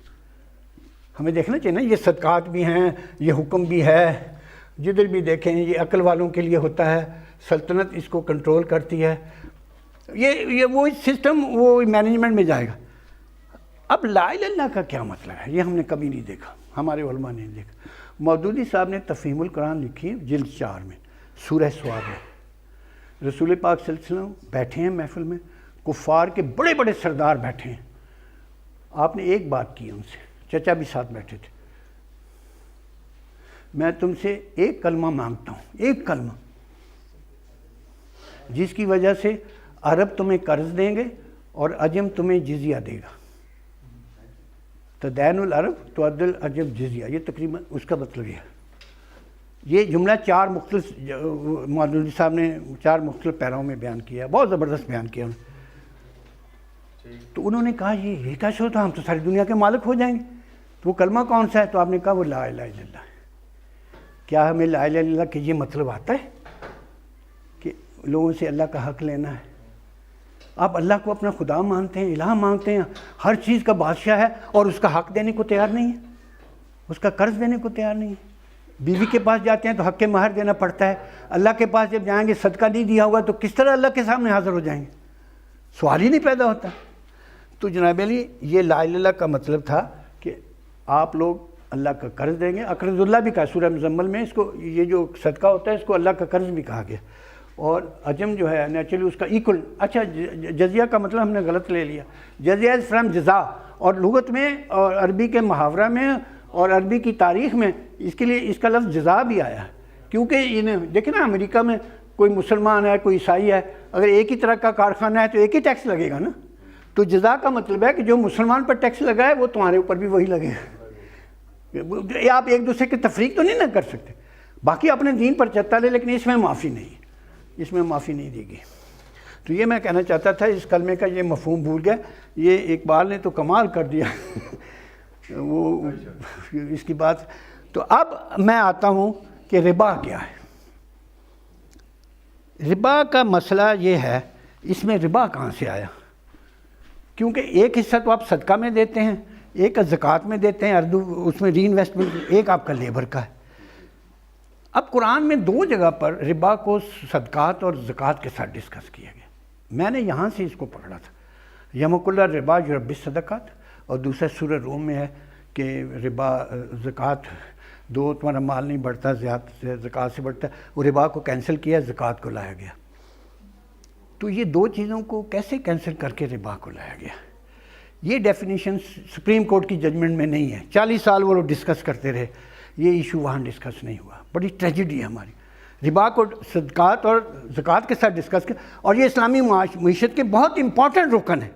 ہمیں دیکھنا چاہیے نا. یہ صدقات بھی ہیں، یہ حکم بھی ہے. جدھر بھی دیکھیں یہ عقل والوں کے لیے ہوتا ہے. سلطنت اس کو کنٹرول کرتی ہے. یہ وہ سسٹم وہ مینجمنٹ میں جائے گا. اب لا الہ الا اللہ کا کیا مطلب ہے؟ یہ ہم نے کبھی نہیں دیکھا، ہمارے علماء نے نہیں دیکھا. مودودی صاحب نے تفہیم القرآن لکھی ہے جلد 4 میں، سورہ سواد میں. رسول پاک صلی اللہ علیہ وسلم بیٹھے ہیں محفل میں، کفار کے بڑے بڑے سردار بیٹھے ہیں. آپ نے ایک بات کی ان سے، چچا بھی ساتھ بیٹھے تھے. میں تم سے ایک کلمہ مانگتا ہوں، ایک کلمہ، جس کی وجہ سے عرب تمہیں قرض دیں گے اور عجم تمہیں جزیہ دے گا. تدین العرب تؤد العجم جزیہ. یہ تقریباً اس کا مطلب یہ ہے. یہ جملہ 4 مختلف مودودی صاحب نے 4 مختلف پیراؤں میں بیان کیا ہے. بہت زبردست بیان کیا انہوں نے. تو انہوں نے کہا یہ کیا شو تھا، ہم تو ساری دنیا کے مالک ہو جائیں گے. تو وہ کلمہ کون سا ہے؟ تو آپ نے کہا وہ لا الہ الا اللہ. کیا ہمیں لا الہ الا اللہ کہ یہ مطلب آتا ہے کہ لوگوں سے اللہ کا حق لینا ہے؟ آپ اللہ کو اپنا خدا مانتے ہیں، الہ مانتے ہیں، ہر چیز کا بادشاہ ہے، اور اس کا حق دینے کو تیار نہیں ہے، اس کا قرض دینے کو تیار نہیں ہے. بیوی کے پاس جاتے ہیں تو حق مہر دینا پڑتا ہے. اللہ کے پاس جب جائیں گے صدقہ نہیں دیا ہوگا تو کس طرح اللہ کے سامنے حاضر ہو جائیں گے؟ سوال ہی نہیں پیدا ہوتا. تو جناب علی یہ لا الہ الا اللہ کا مطلب تھا کہ آپ لوگ اللہ کا قرض دیں گے. اقرض اللہ بھی کہا سورہ مزمل میں. اس کو یہ جو صدقہ ہوتا ہے اس کو اللہ کا قرض بھی کہا گیا. اور عجم جو ہے نیچرلی اس کا ایکول. اچھا جزیہ کا مطلب ہم نے غلط لے لیا. جزیہ از فرام جزا، اور لغت میں اور عربی کے محاورہ میں اور عربی کی تاریخ میں اس کے لیے اس کا لفظ جزا بھی آیا ہے. کیونکہ انہیں دیکھیں نا، امریکہ میں کوئی مسلمان ہے کوئی عیسائی ہے، اگر ایک ہی طرح کا کارخانہ ہے تو ایک ہی ٹیکس لگے گا نا. تو جزا کا مطلب ہے کہ جو مسلمان پر ٹیکس لگا ہے وہ تمہارے اوپر بھی وہی لگے گا. آپ ایک دوسرے کی تفریق تو نہیں نہ کر سکتے. باقی اپنے دین پر چلتا رہے، لیکن اس میں معافی نہیں، اس میں معافی نہیں دی گئی۔ تو یہ میں کہنا چاہتا تھا، اس کلمے کا یہ مفہوم بھول گیا۔ یہ اقبال نے تو کمال کر دیا وہ اس کی بات۔ تو اب میں آتا ہوں کہ ربا کیا ہے۔ ربا کا مسئلہ یہ ہے، اس میں ربا کہاں سے آیا؟ کیونکہ ایک حصہ تو آپ صدقہ میں دیتے ہیں، ایک زکوٰۃ میں دیتے ہیں، اس میں ری انویسٹمنٹ، ایک آپ کا لیبر کا ہے۔ اب قرآن میں 2 جگہ پر ربا کو صدقات اور زکوٰۃ کے ساتھ ڈسکس کیا گیا۔ میں نے یہاں سے اس کو پکڑا تھا، یمحق اللہ ربا یربی الصدقات، اور دوسرا سورہ روم میں ہے کہ ربا زکوٰۃ دو تمہارا مال نہیں بڑھتا، زیادہ زکوٰۃ سے بڑھتا ہے، وہ ربا کو کینسل کیا، زکوٰۃ کو لایا گیا۔ تو یہ 2 چیزوں کو کیسے کینسل کر کے ربا کو لایا گیا؟ یہ ڈیفینیشن سپریم کورٹ کی ججمنٹ میں نہیں ہے۔ 40 سال وہ لوگ ڈسکس کرتے رہے، یہ ایشو وہاں ڈسکس نہیں ہوا۔ بڑی ٹریجڈی ہے ہماری، ربا کو صدقات اور زکوٰۃ کے ساتھ ڈسکس کیا، اور یہ اسلامی معیشت کے بہت امپورٹنٹ رکن ہے۔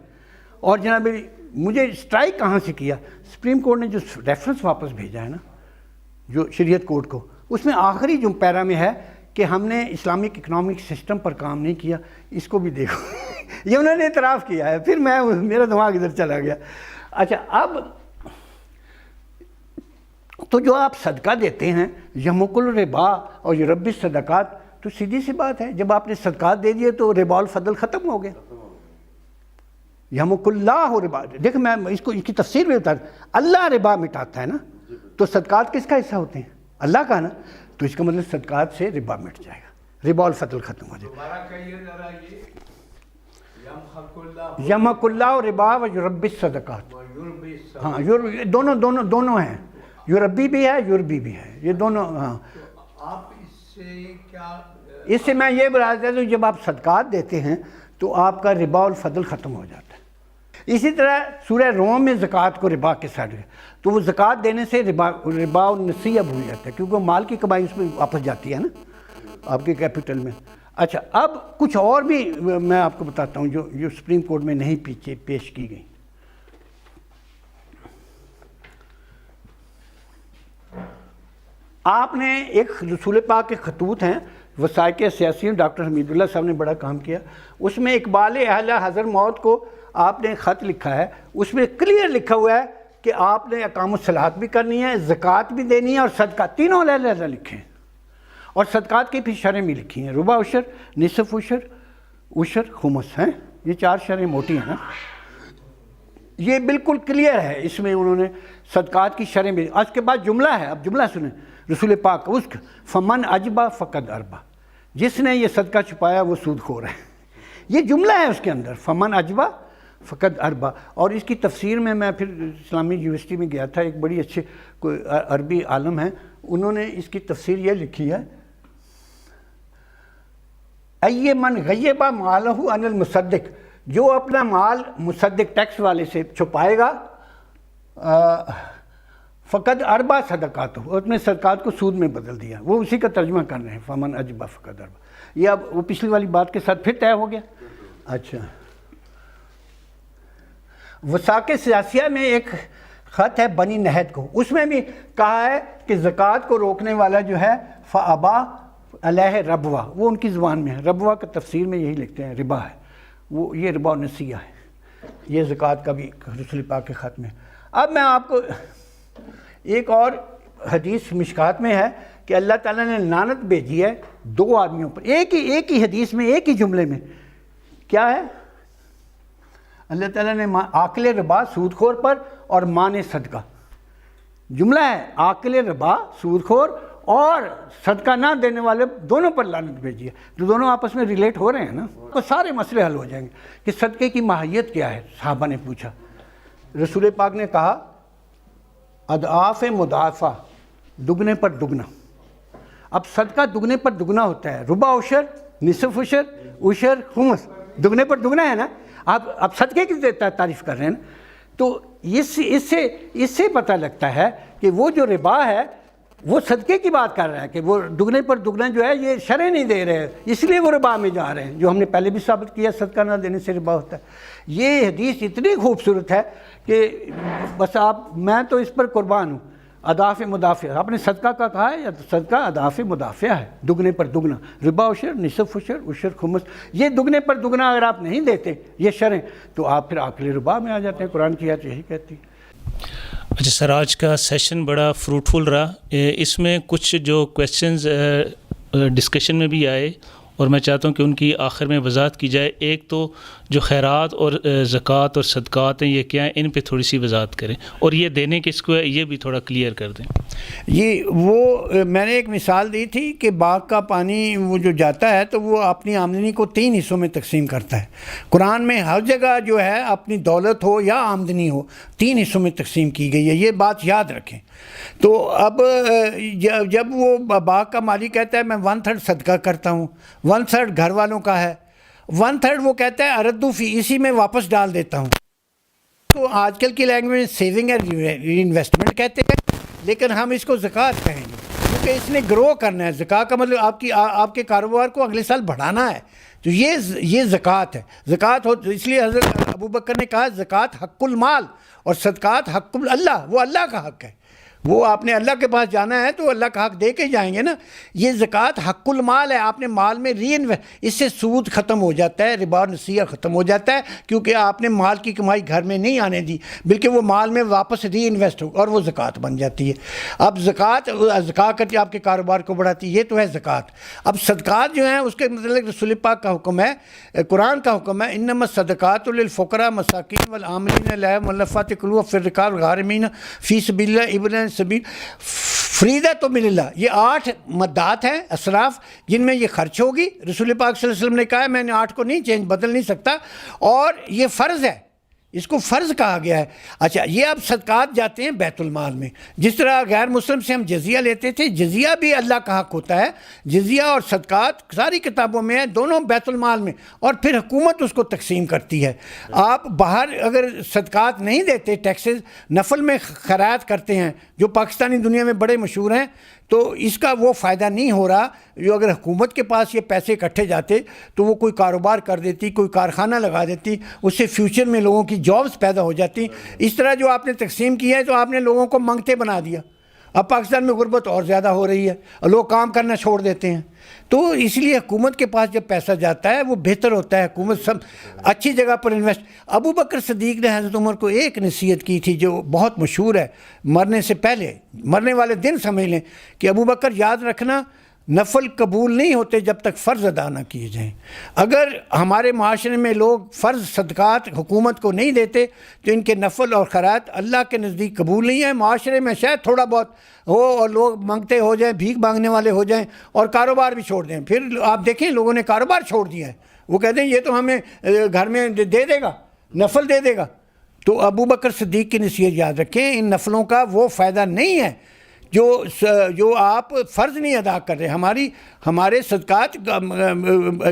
اور جناب مجھے اسٹرائک کہاں سے کیا، سپریم کورٹ نے جو ریفرنس واپس بھیجا ہے نا، جو شریعت کورٹ کو، اس میں آخری جو پیرا میں ہے کہ ہم نے اسلامک اکنامک سسٹم پر کام نہیں کیا۔ اس کو بھی دیکھو یہ انہوں نے اعتراف کیا ہے، پھر میرا دماغ ادھر چلا گیا۔ اچھا، اب تو جو آپ صدقہ دیتے ہیں، یمحق الربا اور یربی الصدقات، تو سیدھی سی بات ہے، جب آپ نے صدقات دے دیے تو ربا الفضل ختم ہو گیا۔ یمحق اللہ ربا، دیکھ میں اس کی تفسیر میں بتا دوں، اللہ ربا مٹاتا ہے نا، تو صدقات کس کا حصہ ہوتے ہیں؟ اللہ کا نا، تو اس کا مطلب صدقات سے ربا مٹ جائے گا، ربا الفضل ختم ہو جائے گا۔ دوبارہ کہیے ذرا یہ یمحق اللہ یمحق اللہ ربا و یربی الصدقات، ویربی الصدقات۔ ہاں، دونوں ہیں، یربی بھی ہے، یربی بھی ہے، یہ دونوں۔ ہاں، آپ اس سے کیا اس سے میں یہ بتا دیتا ہوں، جب آپ صدقات دیتے ہیں تو آپ کا ربا الفضل ختم ہو جاتا ہے۔ اسی طرح سورہ روم میں زکوٰۃ کو ربا کے ساتھ، تو وہ زکوٰۃ دینے سے ربا النسیہ بھول جاتا ہے، کیونکہ وہ مال کی کمائی اس میں واپس جاتی ہے نا آپ کے کیپٹل میں۔ اچھا، اب کچھ اور بھی میں آپ کو بتاتا ہوں جو سپریم کورٹ میں نہیں پیش کی گئی۔ آپ نے ایک رسول پاک کے خطوط ہیں، وثائق سیاسی، ڈاکٹر حمید اللہ صاحب نے بڑا کام کیا، اس میں اقبال اہل حضر موت کو آپ نے خط لکھا ہے، اس میں کلیئر لکھا ہوا ہے کہ آپ نے اقام الصلاۃ بھی کرنی ہے، زکوٰۃ بھی دینی ہے، اور صدقہ، تینوں علیحدہ لکھے ہیں، اور صدقات کی بھی شرح بھی لکھی ہیں، ربع عشر، نصف عشر، خمس ہیں، یہ 4 شرح موٹی ہیں نا، یہ بالکل کلیئر ہے۔ اس میں انہوں نے صدقات کی شرح بھی، اس کے بعد جملہ ہے، اب جملہ سنیں رسول پاک، اس فمن اجبا فقد اربا، جس نے یہ صدقہ چھپایا وہ سود خور ہے، یہ جملہ ہے اس کے اندر، فمن اجبا فقد اربا۔ اور اس کی تفسیر میں پھر اسلامی یونیورسٹی میں گیا تھا، ایک بڑی اچھے کوئی عربی عالم ہیں، انہوں نے اس کی تفسیر یہ لکھی ہے، ای من غیبا مالہ عن المصدق، جو اپنا مال مصدق ٹیکس والے سے چھپائے گا، فقد اربا صدقات، اس نے صدقات کو سود میں بدل دیا، وہ اسی کا ترجمہ کر رہے ہیں، فمن اجبا فقد اربا۔ یہ اب وہ پچھلی والی بات کے ساتھ پھر طے ہو گیا۔ اچھا، وثائق سیاسیہ میں ایک خط ہے بنی نہد کو، اس میں بھی کہا ہے کہ زکوٰۃ کو روکنے والا جو ہے فابا علیہ ربوا، وہ ان کی زبان میں ہے، ربوا کا تفسیر میں یہی لکھتے ہیں، ربا ہے وہ، یہ ربا النسیہ ہے، یہ زکوٰۃ کا بھی رسول پاک کے خط میں۔ اب میں آپ کو ایک اور حدیث مشکات میں ہے کہ اللہ تعالیٰ نے لعنت بھیجی ہے 2 آدمیوں پر، ایک ہی حدیث میں، ایک ہی جملے میں، کیا ہے؟ اللہ تعالیٰ نے آکل ربا سود خور پر اور مان صدقہ، جملہ ہے آکل ربا سود خور اور صدقہ نہ دینے والے دونوں پر لعنت بھیجی ہے، تو دونوں آپس میں ریلیٹ ہو رہے ہیں نا، تو سارے مسئلے حل ہو جائیں گے کہ صدقے کی ماہیت کیا ہے۔ صحابہ نے پوچھا، رسول پاک نے کہا اضعاف مضاعفہ، دگنے پر دگنا۔ اب صدقہ دگنے پر دگنا ہوتا ہے، ربع عشر، نصف عشر، خمس، دگنے پر دگنا ہے نا، آپ صدقے کی تعریف کر رہے ہیں نا، تو اس سے پتہ لگتا ہے کہ وہ جو ربا ہے وہ صدقے کی بات کر رہا ہے، کہ وہ دگنے پر دگنا جو ہے یہ شرع نہیں دے رہے، اس لیے وہ ربا میں جا رہے ہیں، جو ہم نے پہلے بھی ثابت کیا صدقہ نہ دینے سے ربا ہوتا ہے۔ یہ حدیث اتنی خوبصورت ہے کہ بس میں تو اس پر قربان ہوں، اضعاف مدافع، آپ نے صدقہ کا کہا ہے یا صدقہ اضعاف مدافع ہے، دگنے پر دگنا، ربا عشر، نصف عشر، عشر خمس، یہ دگنے پر دگنا اگر آپ نہیں دیتے یہ شریں تو آپ پھر عقل ربا میں آ جاتے ہیں، قرآن کی آیت یہی کہتی ہے۔ اچھا سر، آج کا سیشن بڑا فروٹفل رہا، اس میں کچھ جو کویسچنز ڈسکشن میں بھی آئے اور میں چاہتا ہوں کہ ان کی آخر میں وضاحت کی جائے۔ ایک تو جو خیرات اور زکوٰۃ اور صدقات ہیں یہ کیا ہیں، ان پہ تھوڑی سی وضاحت کریں، اور یہ دینے کس کو ہے یہ بھی تھوڑا کلیئر کر دیں۔ یہ وہ میں نے ایک مثال دی تھی کہ باغ کا پانی وہ جو جاتا ہے تو وہ اپنی آمدنی کو 3 حصوں میں تقسیم کرتا ہے۔ قرآن میں ہر جگہ جو ہے اپنی دولت ہو یا آمدنی ہو 3 حصوں میں تقسیم کی گئی ہے، یہ بات یاد رکھیں۔ تو اب جب وہ باغ کا مالی کہتا ہے میں 1/3 صدقہ کرتا ہوں، 1/3 گھر والوں کا ہے، 1/3 وہ کہتا ہے اردو فی، اسی میں واپس ڈال دیتا ہوں، تو آج کل کی لینگویج میں سیونگ اینڈ ری انویسٹمنٹ کہتے ہیں، لیکن ہم اس کو زکوٰۃ کہیں گے کیونکہ اس نے گرو کرنا ہے۔ زکوٰۃ کا مطلب آپ کے کاروبار کو اگلے سال بڑھانا ہے، تو یہ زکوٰۃ ہے۔ زکوٰۃ ہو، اس لیے حضرت ابو بکر نے کہا زکوٰۃ حق المال اور صدقات حق اللہ، وہ اللہ کا حق ہے، وہ آپ نے اللہ کے پاس جانا ہے تو اللہ کا حق دے کے جائیں گے نا۔ یہ زکوٰۃ حق المال ہے، آپ نے مال میں اس سے سود ختم ہو جاتا ہے، ربا نسیہ ختم ہو جاتا ہے، کیونکہ آپ نے مال کی کمائی گھر میں نہیں آنے دی بلکہ وہ مال میں واپس ری انویسٹ ہو اور وہ زکوٰۃ بن جاتی ہے۔ اب زکوٰۃ کرتی آپ کے کاروبار کو بڑھاتی ہے، یہ تو ہے زکوٰۃ۔ اب صدقات جو ہیں اس کے متعلق رسول پاک کا حکم ہے، قرآن کا حکم ہے، انما الصدقات للفقراء مساکین والعاملین علیہا والمؤلفۃ قلوبہم فی الرقاب والغارمین فی سبیل اللہ ابن سبیل فریدۃ من اللہ۔ یہ 8 مدات ہیں، اسراف، جن میں یہ خرچ ہوگی۔ رسول پاک صلی اللہ علیہ وسلم نے کہا ہے میں نے 8 کو نہیں بدل نہیں سکتا، اور یہ فرض ہے، اس کو فرض کہا گیا ہے۔ اچھا، یہ اب صدقات جاتے ہیں بیت المال میں، جس طرح غیر مسلم سے ہم جزیہ لیتے تھے، جزیہ بھی اللہ کا حق ہوتا ہے، جزیہ اور صدقات ساری کتابوں میں ہیں، دونوں بیت المال میں، اور پھر حکومت اس کو تقسیم کرتی ہے۔ آپ باہر اگر صدقات نہیں دیتے، ٹیکسز نفل میں خیرات کرتے ہیں جو پاکستانی دنیا میں بڑے مشہور ہیں، تو اس کا وہ فائدہ نہیں ہو رہا۔ جو اگر حکومت کے پاس یہ پیسے اکٹھے جاتے تو وہ کوئی کاروبار کر دیتی، کوئی کارخانہ لگا دیتی، اس سے فیوچر میں لوگوں کی جابز پیدا ہو جاتی۔ اس طرح جو آپ نے تقسیم کیا ہے تو آپ نے لوگوں کو منگتے بنا دیا۔ اب پاکستان میں غربت اور زیادہ ہو رہی ہے اور لوگ کام کرنا چھوڑ دیتے ہیں، تو اس لیے حکومت کے پاس جب پیسہ جاتا ہے وہ بہتر ہوتا ہے، حکومت سب اچھی جگہ پر انویسٹ۔ ابو بکر صدیق نے حضرت عمر کو ایک نصیحت کی تھی جو بہت مشہور ہے، مرنے سے پہلے، مرنے والے دن سمجھ لیں کہ ابو بکر یاد رکھنا نفل قبول نہیں ہوتے جب تک فرض ادا نہ کیے جائیں۔ اگر ہمارے معاشرے میں لوگ فرض صدقات حکومت کو نہیں دیتے تو ان کے نفل اور خیرات اللہ کے نزدیک قبول نہیں ہیں۔ معاشرے میں شاید تھوڑا بہت ہو اور لوگ منگتے ہو جائیں، بھیک مانگنے والے ہو جائیں اور کاروبار بھی چھوڑ دیں۔ پھر آپ دیکھیں لوگوں نے کاروبار چھوڑ دیا ہے، وہ کہتے ہیں یہ تو ہمیں گھر میں دے دے گا، نفل دے دے گا۔ تو ابو بکر صدیق کی نصیحت یاد رکھیں، ان نفلوں کا وہ فائدہ نہیں ہے جو آپ فرض نہیں ادا کر رہے۔ ہمارے صدقات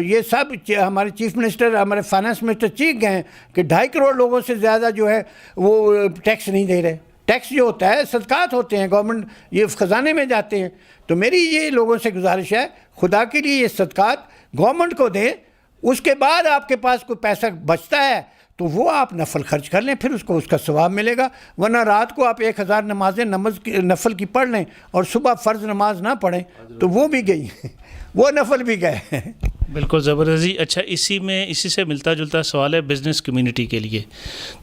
یہ سب ہمارے چیف منسٹر، ہمارے فائنانس منسٹر چیخ گئے ہیں کہ 2.5 کروڑ لوگوں سے زیادہ جو ہے وہ ٹیکس نہیں دے رہے۔ ٹیکس جو ہوتا ہے صدقات ہوتے ہیں، گورنمنٹ یہ خزانے میں جاتے ہیں۔ تو میری یہ لوگوں سے گزارش ہے، خدا کے لیے یہ صدقات گورنمنٹ کو دیں، اس کے بعد آپ کے پاس کوئی پیسہ بچتا ہے تو وہ آپ نفل خرچ کر لیں، پھر اس کو اس کا ثواب ملے گا۔ ورنہ رات کو آپ 1000 نمازیں نفل کی پڑھ لیں اور صبح فرض نماز نہ پڑھیں تو وہ بھی گئی، وہ نفل بھی گئے۔ بالکل زبردست جی۔ اچھا، اسی سے ملتا جلتا سوال ہے بزنس کمیونٹی کے لیے۔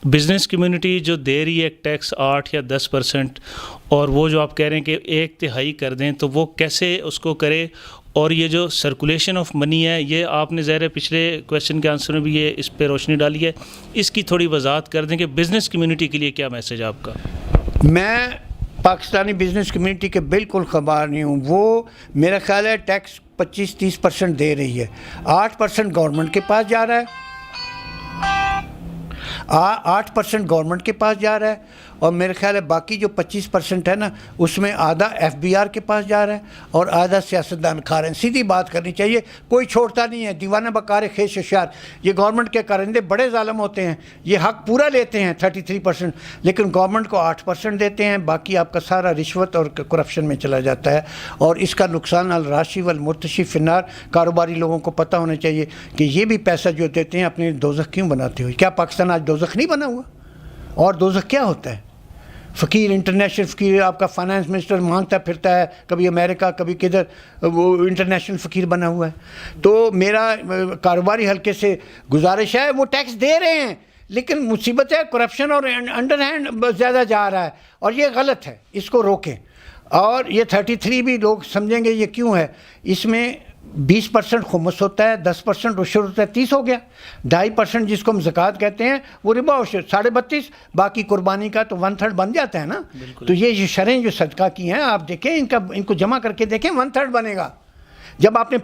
بزنس کمیونٹی جو دے رہی ہے ٹیکس 8 یا 10%، اور وہ جو آپ کہہ رہے ہیں کہ 1/3 کر دیں، تو وہ کیسے اس کو کرے؟ اور یہ جو سرکولیشن آف منی ہے، یہ آپ نے ظاہر ہے پچھلے کویشچن کے آنسر میں بھی یہ اس پہ روشنی ڈالی ہے، اس کی تھوڑی وضاحت کر دیں کہ بزنس کمیونٹی کے لیے کیا میسج ہے آپ کا؟ میں پاکستانی بزنس کمیونٹی کے بالکل خبر نہیں ہوں۔ وہ میرا خیال ہے ٹیکس 25-30% دے رہی ہے، 8% گورنمنٹ کے پاس جا رہا ہے، 8% گورنمنٹ کے پاس جا رہا ہے، اور میرے خیال ہے باقی جو 25% ہے نا، اس میں آدھا FBR کے پاس جا رہا ہے اور آدھا سیاستدان کھا رہے ہیں۔ سیدھی بات کرنی چاہیے، کوئی چھوڑتا نہیں ہے۔ دیوانہ بکار خیش اشار، یہ گورنمنٹ کے کارندے بڑے ظالم ہوتے ہیں، یہ حق پورا لیتے ہیں 33%، لیکن گورنمنٹ کو 8% دیتے ہیں، باقی آپ کا سارا رشوت اور کرپشن میں چلا جاتا ہے، اور اس کا نقصان الراشی والمرتشی فی النار۔ کاروباری لوگوں کو پتہ ہونا چاہیے کہ یہ بھی پیسہ جو دیتے ہیں اپنے دوزخ کیوں بناتے ہوئے؟ کیا پاکستان آج دوزخ نہیں بنا ہوا؟ اور دوزخ کیا ہوتا ہے؟ فقیر انٹرنیشنل فقیر آپ کا فائنانس منسٹر مانگتا پھرتا ہے, کبھی امریکہ کبھی کدھر, وہ انٹرنیشنل فقیر بنا ہوا ہے. تو میرا کاروباری حلقے سے گزارش ہے, وہ ٹیکس دے رہے ہیں لیکن مصیبت ہے کرپشن اور انڈر ہینڈ زیادہ جا رہا ہے, اور یہ غلط ہے, اس کو روکیں. اور یہ 33 بھی لوگ سمجھیں گے یہ کیوں ہے, اس میں 20% خمس ہوتا ہے, 10% عشر ہوتا ہے, 30 ہو گیا. 2.5% جس کو ہم زکوٰۃ کہتے ہیں وہ ربا عشر 32.5, باقی قربانی کا تو 1/3 بن جاتا ہے نا. تو یہ شرعیں جو صدقہ کی ہیں آپ دیکھیں, ان کو جمع کر کے دیکھیں, 1/3 بنے گا. جب آپ نے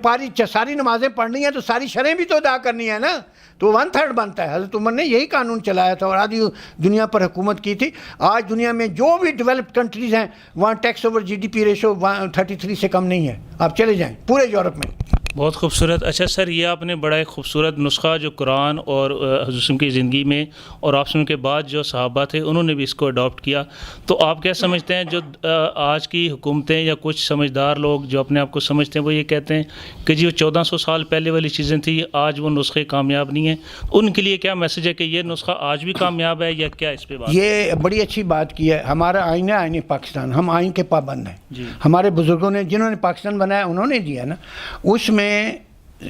ساری نمازیں پڑھنی ہیں تو ساری شرعیں بھی تو ادا کرنی ہے نا, تو 1/3 بنتا ہے. حضرت عمر نے یہی قانون چلایا تھا اور آدھی دنیا پر حکومت کی تھی. آج دنیا میں جو بھی ڈیولپڈ کنٹریز ہیں وہاں ٹیکس اوور GDP ریشو 33 سے کم نہیں ہے. آپ چلے جائیں پورے یورپ میں. بہت خوبصورت. اچھا سر, یہ آپ نے بڑا ایک خوبصورت نسخہ جو قرآن اور حضور کی زندگی میں اور آپ کے بعد جو صحابہ تھے انہوں نے بھی اس کو اڈاپٹ کیا, تو آپ کیا سمجھتے ہیں جو آج کی حکومتیں یا کچھ سمجھدار لوگ جو اپنے آپ کو سمجھتے ہیں وہ یہ کہتے ہیں کہ جی وہ 1400 سال پہلے والی چیزیں تھیں, آج وہ نسخے کامیاب نہیں ہیں, ان کے لیے کیا میسج ہے کہ یہ نسخہ آج بھی کامیاب ہے یا کیا اس پہ بات؟ یہ بڑی اچھی بات کی ہے. ہمارا آئین ہے آئین پاکستان, ہم آئین کے پابند ہیں. ہمارے بزرگوں نے جنہوں نے پاکستان بنایا انہوں نے دیا نا. اس میں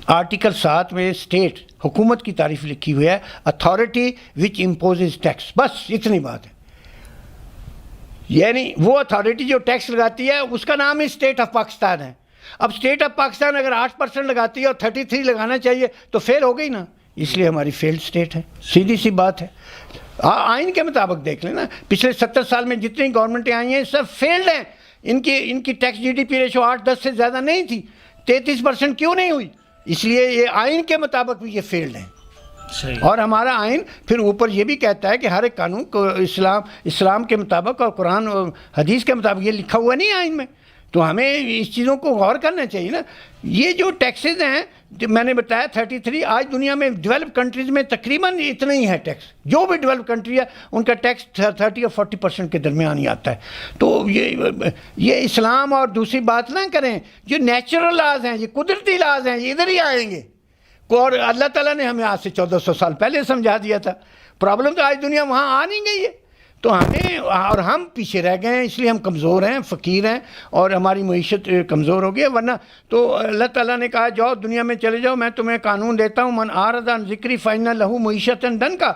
آرٹیکل 7 میں اسٹیٹ حکومت کی تعریف لکھی ہوئی ہے, اتھارٹی وچ امپوزز ٹیکس. بس اتنی بات ہے. یعنی وہ اتھارٹی جو ٹیکس لگاتی ہے اس کا نام ہی اسٹیٹ آف پاکستان ہے. اب اسٹیٹ آف پاکستان اگر 8% لگاتی ہے اور 33 لگانا چاہیے تو فیل ہو گئی نا, اس لیے ہماری فیلڈ اسٹیٹ ہے. سیدھی سی بات ہے. آئین کے مطابق دیکھ لیں نا, پچھلے 70 سال میں جتنی گورنمنٹیں آئی ہیں سب فیلڈ ہیں. ان کی ٹیکس GDP ریشو 8-10 سے زیادہ نہیں تھی. 33% کیوں نہیں ہوئی؟ اس لیے یہ آئین کے مطابق بھی یہ فیلڈ ہیں. اور ہمارا آئین پھر اوپر یہ بھی کہتا ہے کہ ہر ایک قانون کو اسلام کے مطابق اور قرآن اور حدیث کے مطابق یہ لکھا ہوا نہیں آئین میں. تو ہمیں اس چیزوں کو غور کرنا چاہیے نا. یہ جو ٹیکسز ہیں جو میں نے بتایا 33, آج دنیا میں ڈیولپ کنٹریز میں تقریباً اتنا ہی ہے ٹیکس. جو بھی ڈیولپ کنٹری ہے ان کا ٹیکس 30 اور 40% کے درمیان ہی آتا ہے. تو یہ اسلام اور دوسری بات نہ کریں, جو نیچرل لاز ہیں, یہ قدرتی لاز ہیں, یہ ادھر ہی آئیں گے. اور اللہ تعالیٰ نے ہمیں آج سے 1400 سال پہلے سمجھا دیا تھا. پرابلم تو آج دنیا وہاں آ نہیں گئی ہے. تو ہمیں اور ہم پیچھے رہ گئے ہیں, اس لیے ہم کمزور ہیں, فقیر ہیں, اور ہماری معیشت کمزور ہو گئی ہے. ورنہ تو اللہ تعالیٰ نے کہا جاؤ دنیا میں چلے جاؤ, میں تمہیں قانون دیتا ہوں, من اعرض عن ذکری فإن لہ معیشۃ ضنکا.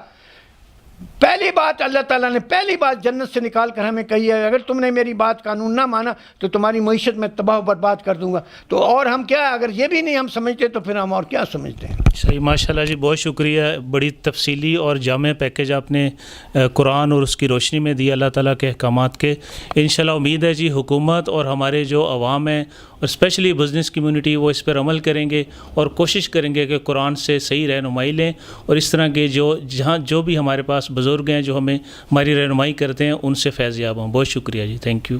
پہلی بات اللہ تعالیٰ نے پہلی بات جنت سے نکال کر ہمیں کہی ہے, اگر تم نے میری بات قانون نہ مانا تو تمہاری معیشت میں تباہ و برباد کر دوں گا. تو اور ہم کیا, اگر یہ بھی نہیں ہم سمجھتے تو پھر ہم اور کیا سمجھتے ہیں. صحیح, ماشاء اللہ جی, بہت شکریہ. بڑی تفصیلی اور جامع پیکیج آپ نے قرآن اور اس کی روشنی میں دی اللہ تعالیٰ کے احکامات کے. انشاءاللہ امید ہے جی حکومت اور ہمارے جو عوام ہیں اور اسپیشلی بزنس کمیونٹی وہ اس پر عمل کریں گے اور کوشش کریں گے کہ قرآن سے صحیح رہنمائی لیں, اور اس طرح کے جو بھی ہمارے پاس بزرگ ہیں جو ہماری رہنمائی کرتے ہیں ان سے فیض یاب ہوں. بہت شکریہ جی, تھینک یو.